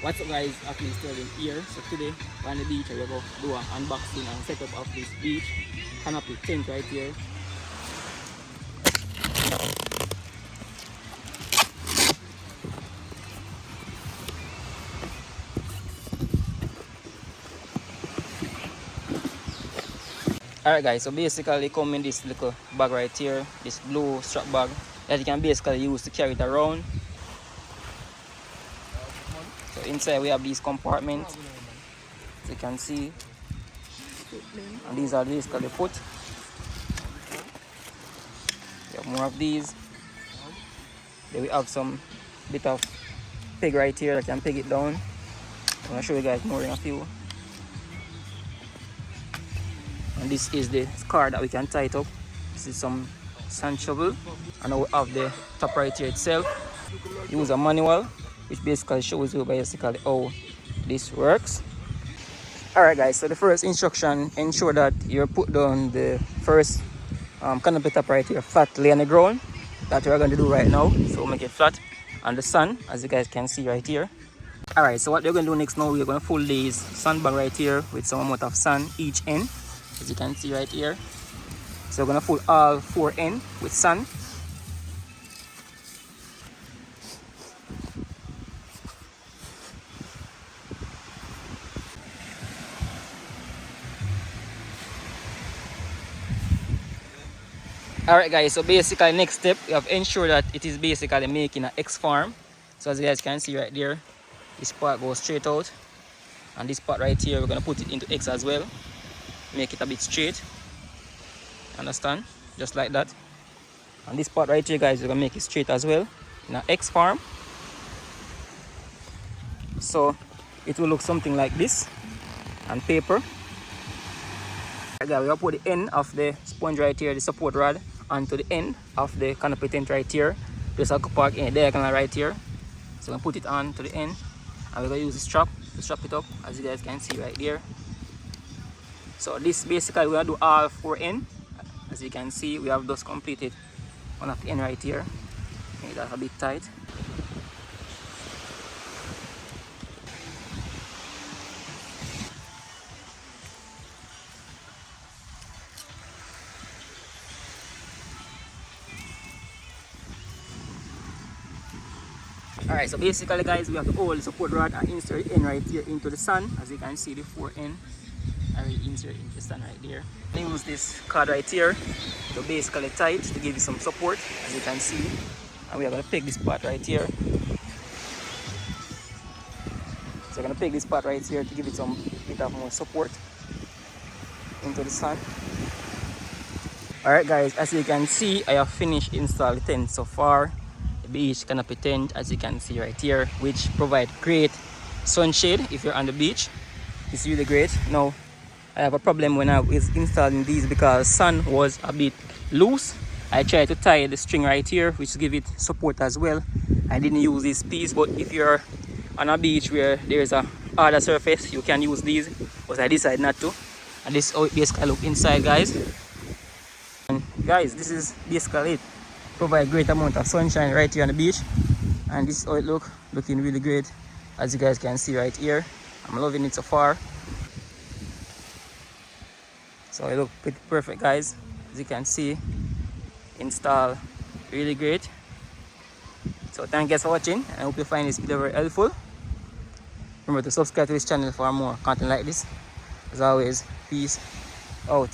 What's up guys, Ackeem Sterling here. So today we're on the beach and we're going to do an unboxing and setup of this beach canopy tent right here. Alright guys, so basically it come in this little bag right here, this blue strap bag that you can basically use to carry it around. So inside we have these compartments, as you can see, and these are basically the foot. We have more of these. Then we have some bit of peg right here that can peg it down. I'm gonna show you guys more in a few. And this is the car that we can tie it up. This is some sand shovel, and we have the top right here itself. Use a manual which basically shows you basically how this works. Alright guys, so the first instruction, ensure that you put down the first canopy top right here flat, lay on the ground. That we're going to do right now. So make it flat on the sun, as you guys can see right here. Alright, so what we're going to do next now, we're going to fold these sandbag right here with some amount of sand each end, as you can see right here. So we're going to fold all 4 ends with sand. Alright guys, so basically next step, we have ensure that it is basically making an X form. So as you guys can see right there, this part goes straight out, and this part right here we're going to put it into X as well, make it a bit straight, understand, just like that. And this part right here guys, we're going to make it straight as well in an X form, so it will look something like this on paper. Again, we will put the end of the sponge right here, the support rod, onto the end of the canopy tent right here. There's a park in diagonal right here, so we're going to put it on to the end, and we're going to use the strap to strap it up, as you guys can see right there. So this basically we're going to do all 4 ends. As you can see, we have just completed one of the end right here. Make that a bit tight. Alright, so basically guys, we have the whole support rod and insert the end right here into the sun. As you can see, the 4 ends are insert into the sun right there. I use this card right here to basically tie it to give you some support, as you can see. And we are going to peg this part right here. So we're going to peg this part right here to give it some bit of more support into the sun. Alright guys, as you can see, I have finished installing the tent so far. Beach canopy tent, as you can see right here, which provide great sunshade if you're on the beach. It's really great. Now I have a problem when I was installing these because sun was a bit loose. I tried to tie the string right here, which give it support as well. I didn't use this piece, but if you're on a beach where there's a harder surface, you can use these, but I decided not to. And this is how it basically look inside guys. And guys, this is basically it. Provide great amount of sunshine right here on the beach, and this is how it looking really great, as you guys can see right here. I'm loving it so far. So it look pretty perfect guys, as you can see. Install really great. So thank you guys for watching, and I hope you find this video very helpful. Remember to subscribe to this channel for more content like this. As always, peace out.